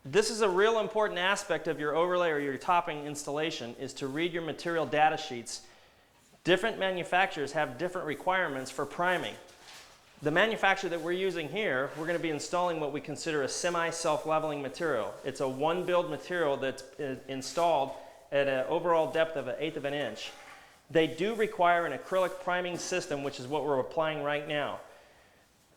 This is a real important aspect of your overlay or your topping installation, is to read your material data sheets. Different manufacturers have different requirements for priming. The manufacturer that we're using here, we're going to be installing what we consider a semi-self-leveling material. It's a one-build material that's installed at an overall depth of 1/8 of an inch. They do require an acrylic priming system, which is what we're applying right now.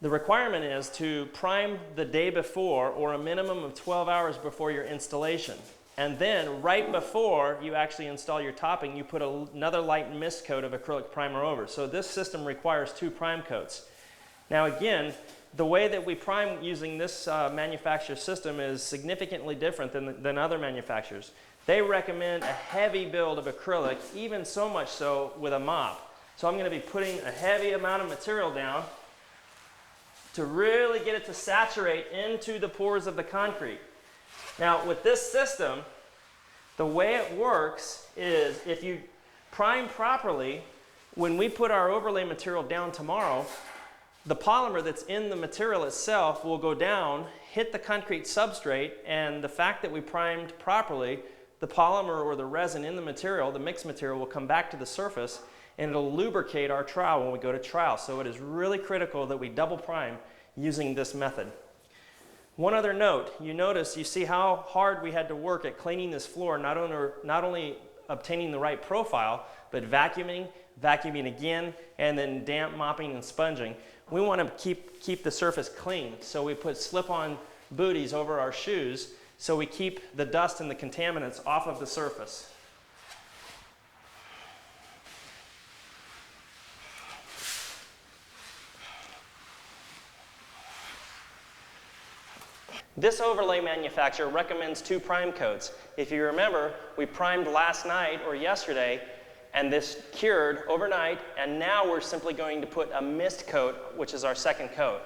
The requirement is to prime the day before, or a minimum of 12 hours before your installation. And then right before you actually install your topping, you put another light mist coat of acrylic primer over. So this system requires 2 prime coats. Now again, the way that we prime using this manufacturer system is significantly different than other manufacturers. They recommend a heavy build of acrylic, even so much so with a mop. So I'm going to be putting a heavy amount of material down to really get it to saturate into the pores of the concrete. Now with this system, the way it works is if you prime properly, when we put our overlay material down tomorrow, the polymer that's in the material itself will go down, hit the concrete substrate, and the fact that we primed properly, the polymer or the resin in the material, the mixed material, will come back to the surface and it'll lubricate our trowel when we go to trowel. So it is really critical that we double prime using this method. One other note, you see how hard we had to work at cleaning this floor, not only obtaining the right profile, but vacuuming again, and then damp mopping and sponging. We want to keep the surface clean, so we put slip-on booties over our shoes so we keep the dust and the contaminants off of the surface. This overlay manufacturer recommends 2 prime coats. If you remember, we primed last night or yesterday, and this cured overnight, and now we're simply going to put a mist coat, which is our second coat.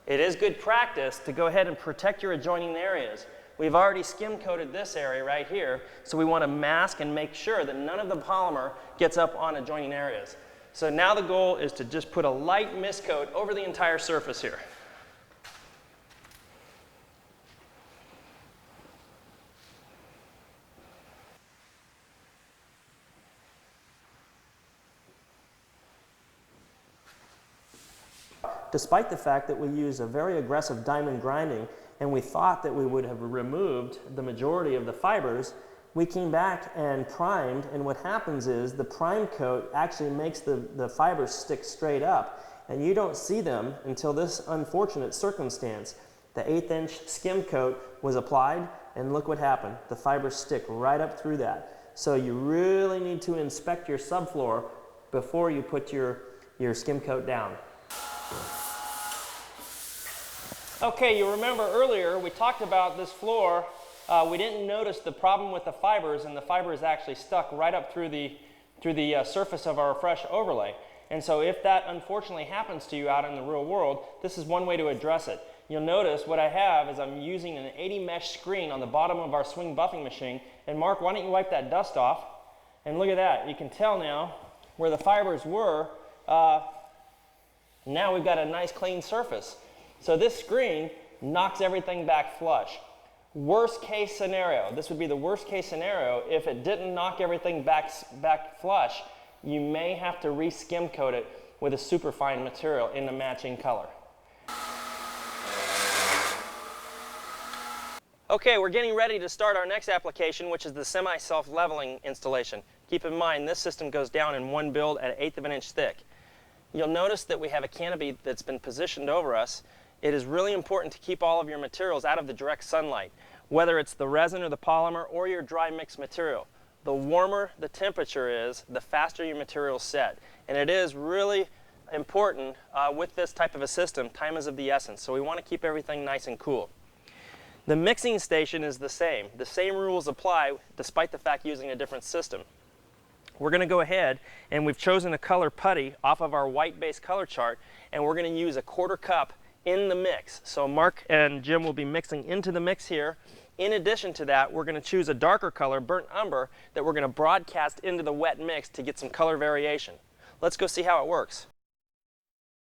It is good practice to go ahead and protect your adjoining areas. We've already skim coated this area right here, so we want to mask and make sure that none of the polymer gets up on adjoining areas. So now the goal is to just put a light mist coat over the entire surface here. Despite the fact that we use a very aggressive diamond grinding and we thought that we would have removed the majority of the fibers, we came back and primed, and what happens is the prime coat actually makes the fibers stick straight up, and you don't see them until this unfortunate circumstance. The 1/8 inch skim coat was applied, and look what happened. The fibers stick right up through that. So you really need to inspect your subfloor before you put your skim coat down. Okay, you remember earlier we talked about this floor. We didn't notice the problem with the fibers, and the fibers actually stuck right up through the surface of our fresh overlay. And so if that unfortunately happens to you out in the real world, this is one way to address it. You'll notice what I have is I'm using an 80 mesh screen on the bottom of our swing buffing machine. And Mark, why don't you wipe that dust off? And look at that. You can tell now where the fibers were. Now we've got a nice clean surface. So this screen knocks everything back flush. Worst case scenario, this would be the worst case scenario, if it didn't knock everything back flush, you may have to re-skim coat it with a superfine material in the matching color. Okay, we're getting ready to start our next application, which is the semi-self-leveling installation. Keep in mind, this system goes down in one build at 1/8 of an inch thick. You'll notice that we have a canopy that's been positioned over us. It is really important to keep all of your materials out of the direct sunlight, whether it's the resin or the polymer or your dry mixed material. The warmer the temperature is, the faster your materials set. And it is really important with this type of a system, time is of the essence. So we want to keep everything nice and cool. The mixing station is the same. The same rules apply despite the fact using a different system. We're going to go ahead, and we've chosen a color putty off of our white base color chart, and we're going to use a 1/4 cup in the mix. So Mark and Jim will be mixing into the mix here. In addition to that, we're going to choose a darker color, burnt umber, that we're going to broadcast into the wet mix to get some color variation. Let's go see how it works.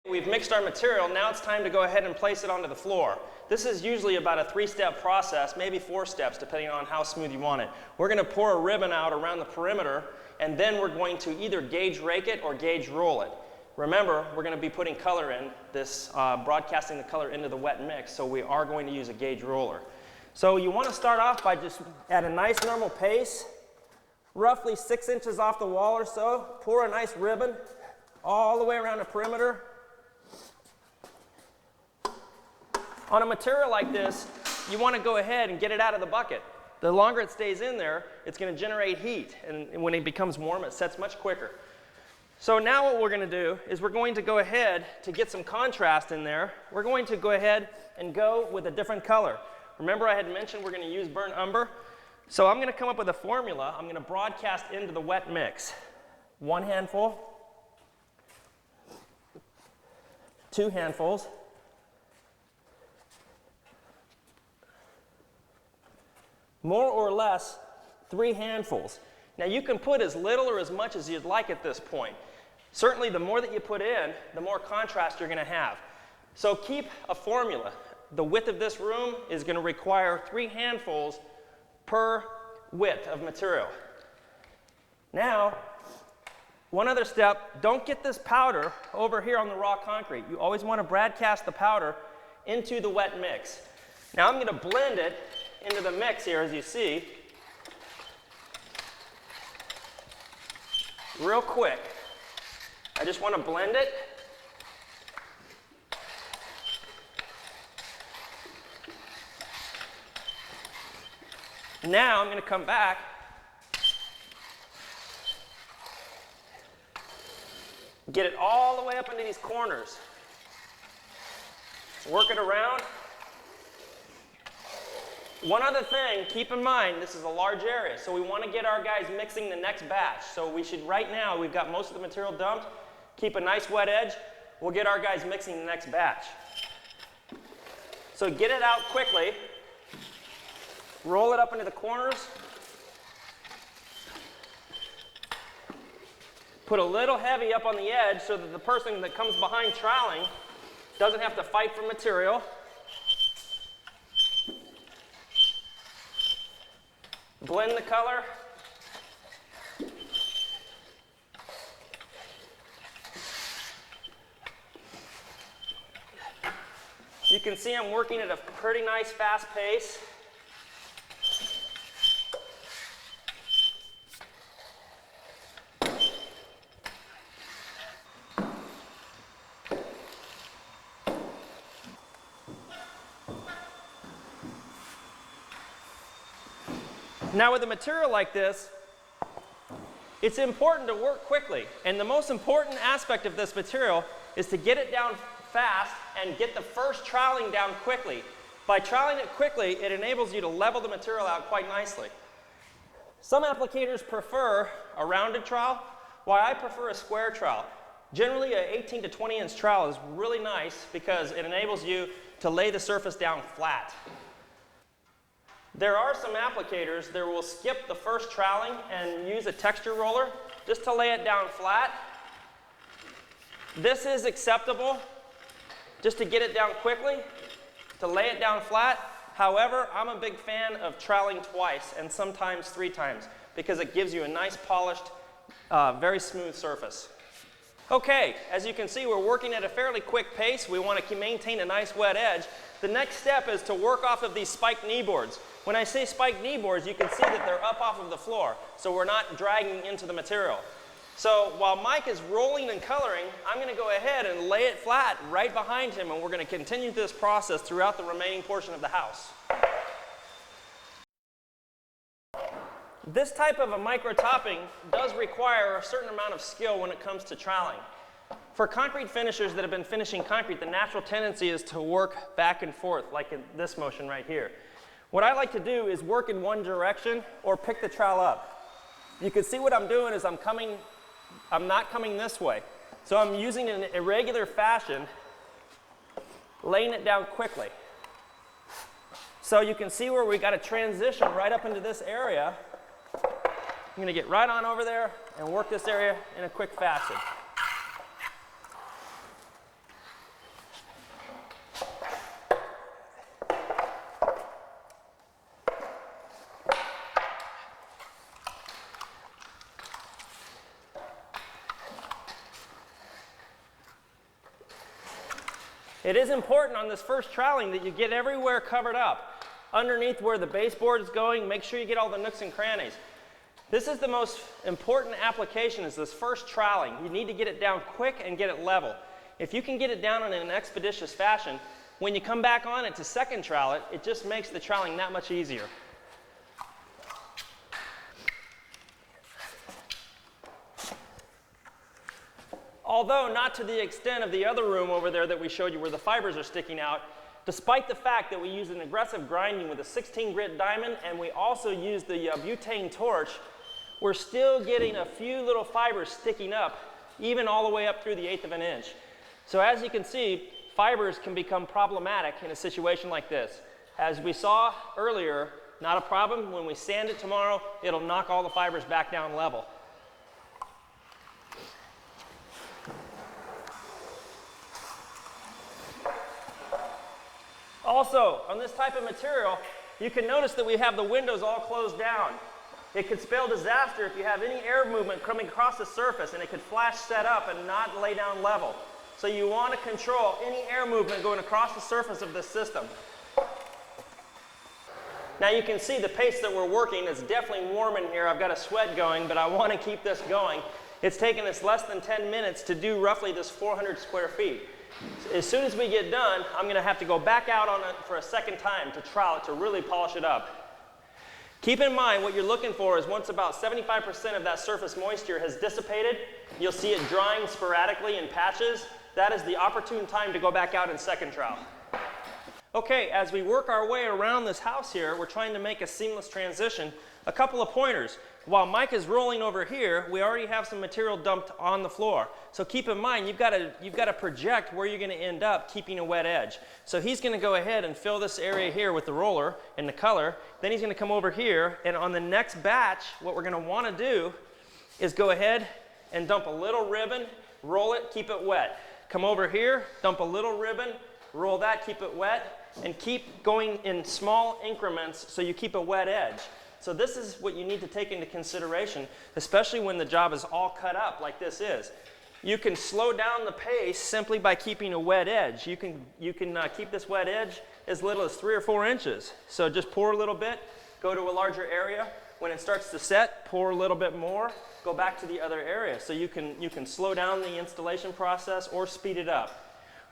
We've mixed our material. Now it's time to go ahead and place it onto the floor. This is usually about a 3-step process, maybe 4 steps, depending on how smooth you want it. We're going to pour a ribbon out around the perimeter, and then we're going to either gauge rake it or gauge roll it. Remember, we're going to be putting color in this, broadcasting the color into the wet mix, so we are going to use a gauge roller. So you want to start off by just at a nice normal pace, roughly 6 inches off the wall or so. Pour a nice ribbon all the way around the perimeter. On a material like this, you want to go ahead and get it out of the bucket. The longer it stays in there, it's going to generate heat, and when it becomes warm, it sets much quicker. So now what we're going to do is we're going to go ahead to get some contrast in there. We're going to go ahead and go with a different color. Remember I had mentioned we're going to use burnt umber? So I'm going to come up with a formula. I'm going to broadcast into the wet mix. 1 handful, 2 handfuls, more or less 3 handfuls. Now you can put as little or as much as you'd like at this point. Certainly the more that you put in, the more contrast you're going to have. So keep a formula. The width of this room is going to require 3 handfuls per width of material. Now, one other step, don't get this powder over here on the raw concrete. You always want to broadcast the powder into the wet mix. Now I'm going to blend it into the mix here, as you see, real quick. I just want to blend it. Now I'm going to come back get it all the way up into these corners. Work it around. One other thing, keep in mind, this is a large area, so we want to get our guys mixing the next batch. So we should, right now, we've got most of the material dumped. Keep a nice wet edge. We'll get our guys mixing the next batch. So get it out quickly. Roll it up into the corners. Put a little heavy up on the edge so that the person that comes behind troweling doesn't have to fight for material. Blend the color. You can see I'm working at a pretty nice fast pace. Now with a material like this, it's important to work quickly. And the most important aspect of this material is to get it down fast and get the first troweling down quickly. By troweling it quickly, it enables you to level the material out quite nicely. Some applicators prefer a rounded trowel, while I prefer a square trowel. Generally, an 18 to 20 inch trowel is really nice because it enables you to lay the surface down flat. There are some applicators that will skip the first troweling and use a texture roller just to lay it down flat. This is acceptable just to get it down quickly, to lay it down flat. However, I'm a big fan of troweling twice and sometimes 3 times because it gives you a nice polished, very smooth surface. Okay, as you can see, we're working at a fairly quick pace. We want to maintain a nice wet edge. The next step is to work off of these spiked knee boards. When I say spiked knee boards, you can see that they're up off of the floor, so we're not dragging into the material. So while Mike is rolling and coloring, I'm going to go ahead and lay it flat right behind him, and we're going to continue this process throughout the remaining portion of the house. This type of a micro topping does require a certain amount of skill when it comes to troweling. For concrete finishers that have been finishing concrete, the natural tendency is to work back and forth, like in this motion right here. What I like to do is work in one direction or pick the trowel up. You can see what I'm doing is I'm not coming this way. So I'm using an irregular fashion, laying it down quickly. So you can see where we got a transition right up into this area. I'm going to get right on over there and work this area in a quick fashion. It is important on this first troweling that you get everywhere covered up. Underneath where the baseboard is going, make sure you get all the nooks and crannies. This is the most important application, is this first troweling. You need to get it down quick and get it level. If you can get it down in an expeditious fashion, when you come back on it to second trowel it, it just makes the troweling that much easier. Although not to the extent of the other room over there that we showed you where the fibers are sticking out, despite the fact that we use an aggressive grinding with a 16 grit diamond and we also use the butane torch, we're still getting a few little fibers sticking up, even all the way up through the 1/8 of an inch. So as you can see, fibers can become problematic in a situation like this. As we saw earlier, not a problem. When we sand it tomorrow, it'll knock all the fibers back down level. Also, on this type of material, you can notice that we have the windows all closed down. It could spell disaster if you have any air movement coming across the surface, and it could flash set up and not lay down level. So you want to control any air movement going across the surface of this system. Now you can see the pace that we're working. It's definitely warm in here. I've got a sweat going, but I want to keep this going. It's taken us less than 10 minutes to do roughly this 400 square feet. As soon as we get done, I'm going to have to go back out on it for a second time to trowel it to really polish it up. Keep in mind what you're looking for is once about 75% of that surface moisture has dissipated, you'll see it drying sporadically in patches. That is the opportune time to go back out and second trowel. Okay, as we work our way around this house here, we're trying to make a seamless transition. A couple of pointers. While Mike is rolling over here, we already have some material dumped on the floor. So keep in mind, you've got to project where you're going to end up keeping a wet edge. So he's going to go ahead and fill this area here with the roller and the color. Then he's going to come over here, and on the next batch, what we're going to want to do is go ahead and dump a little ribbon, roll it, keep it wet. Come over here, dump a little ribbon, roll that, keep it wet, and keep going in small increments so you keep a wet edge. So this is what you need to take into consideration, especially when the job is all cut up like this is. You can slow down the pace simply by keeping a wet edge. You can keep this wet edge as little as 3 or 4 inches. So just pour a little bit, go to a larger area. When it starts to set, pour a little bit more, go back to the other area. So you can slow down the installation process or speed it up.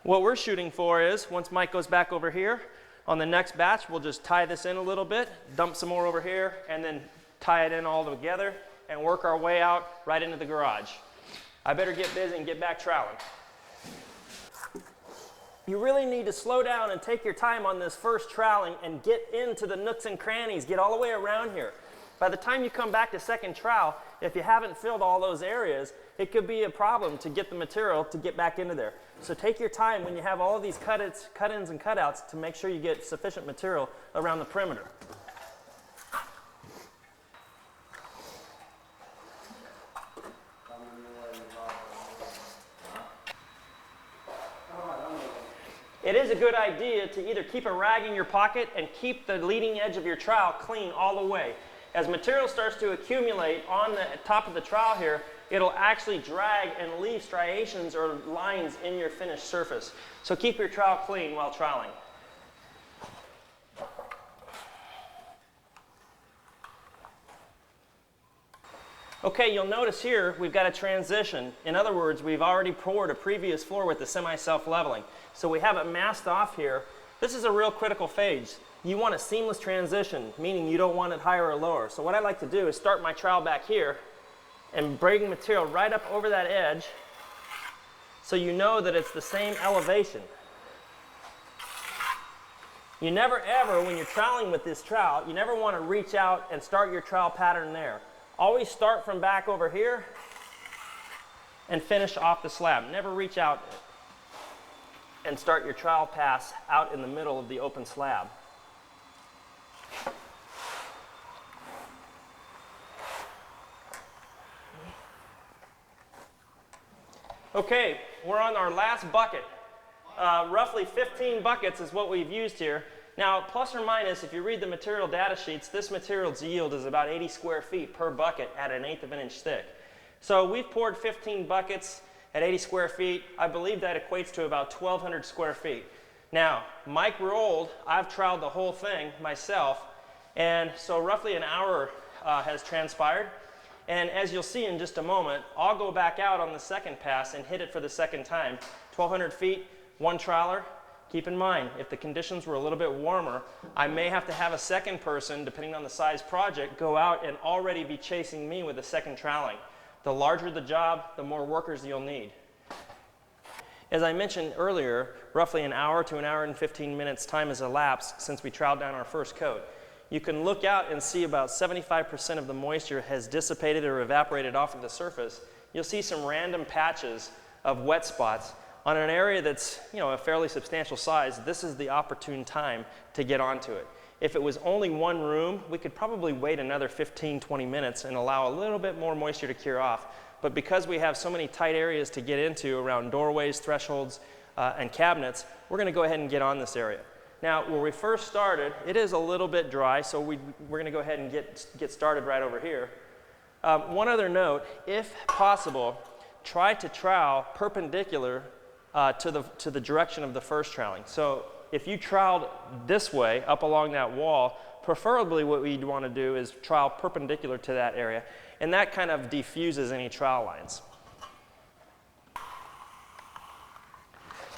What we're shooting for is, once Mike goes back over here, on the next batch, we'll just tie this in a little bit, dump some more over here, and then tie it in all together and work our way out right into the garage. I better get busy and get back troweling. You really need to slow down and take your time on this first troweling and get into the nooks and crannies, get all the way around here. By the time you come back to second trowel, if you haven't filled all those areas, it could be a problem to get the material to get back into there. So take your time when you have all of these cut-ins and cutouts to make sure you get sufficient material around the perimeter. It is a good idea to either keep a rag in your pocket and keep the leading edge of your trowel clean all the way. As material starts to accumulate on the top of the trowel here, it'll actually drag and leave striations or lines in your finished surface. So keep your trowel clean while troweling. Okay, you'll notice here we've got a transition. In other words, we've already poured a previous floor with the semi-self-leveling. So we have it masked off here. This is a real critical phase. You want a seamless transition, meaning you don't want it higher or lower. So what I like to do is start my trowel back here and bring material right up over that edge so you know that it's the same elevation. You never ever, when you're troweling with this trowel, you never want to reach out and start your trowel pattern there. Always start from back over here and finish off the slab. Never reach out and start your trowel pass out in the middle of the open slab. Okay, we're on our last bucket. Roughly 15 buckets is what we've used here. Now, plus or minus, if you read the material data sheets, this material's yield is about 80 square feet per bucket at an 1/8 of an inch thick. So we've poured 15 buckets. At 80 square feet, I believe that equates to about 1,200 square feet. Now, Mike rolled, I've troweled the whole thing myself, and so roughly an hour has transpired. And as you'll see in just a moment, I'll go back out on the second pass and hit it for the second time. 1,200 feet, one troweler. Keep in mind, if the conditions were a little bit warmer, I may have to have a second person, depending on the size project, go out and already be chasing me with a second troweling. The larger the job, the more workers you'll need. As I mentioned earlier, roughly an hour to an hour and 15 minutes time has elapsed since we troweled down our first coat. You can look out and see about 75% of the moisture has dissipated or evaporated off of the surface. You'll see some random patches of wet spots. On an area that's, a fairly substantial size, this is the opportune time to get onto it. If it was only one room, we could probably wait another 15, 20 minutes and allow a little bit more moisture to cure off. But because we have so many tight areas to get into around doorways, thresholds, and cabinets, we're going to go ahead and get on this area. Now, where we first started, it is a little bit dry, so we're going to go ahead and get started right over here. One other note, if possible, try to trowel perpendicular to the direction of the first troweling. So if you troweled this way, up along that wall, preferably what we'd want to do is trowel perpendicular to that area, and that kind of diffuses any trowel lines.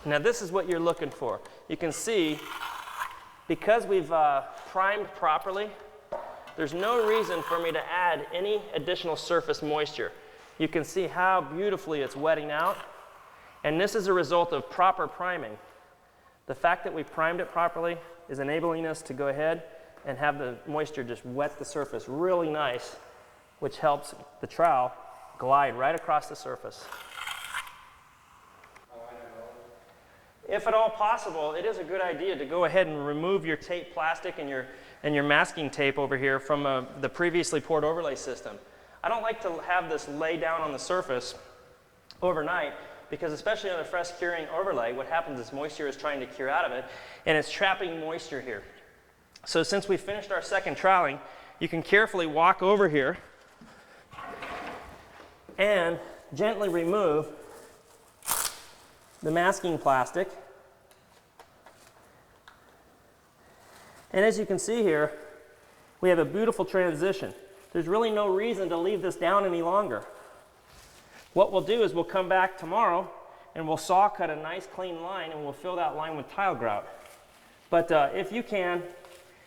Now this is what you're looking for. You can see, because we've primed properly, there's no reason for me to add any additional surface moisture. You can see how beautifully it's wetting out, and this is a result of proper priming. The fact that we primed it properly is enabling us to go ahead and have the moisture just wet the surface really nice, which helps the trowel glide right across the surface. If at all possible, it is a good idea to go ahead and remove your tape plastic and your masking tape over here from the previously poured overlay system. I don't like to have this lay down on the surface overnight, because especially on a fresh curing overlay, what happens is moisture is trying to cure out of it, and it's trapping moisture here. So since we finished our second troweling, you can carefully walk over here and gently remove the masking plastic. And as you can see here, we have a beautiful transition. There's really no reason to leave this down any longer. What we'll do is we'll come back tomorrow and we'll saw cut a nice clean line, and we'll fill that line with tile grout. But if you can,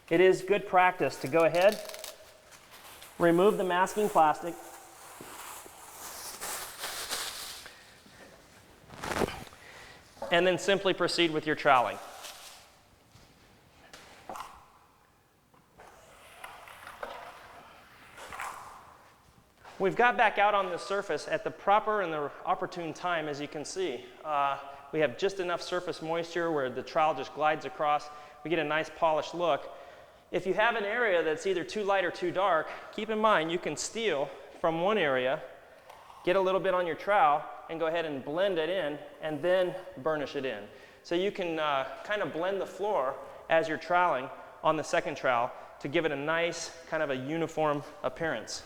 it is good practice to go ahead, remove the masking plastic, and then simply proceed with your troweling. We've got back out on the surface at the proper and the opportune time, as you can see. We have just enough surface moisture where the trowel just glides across. We get a nice polished look. If you have an area that's either too light or too dark, keep in mind you can steal from one area, get a little bit on your trowel, and go ahead and blend it in, and then burnish it in. So you can kind of blend the floor as you're troweling on the second trowel to give it a nice kind of a uniform appearance.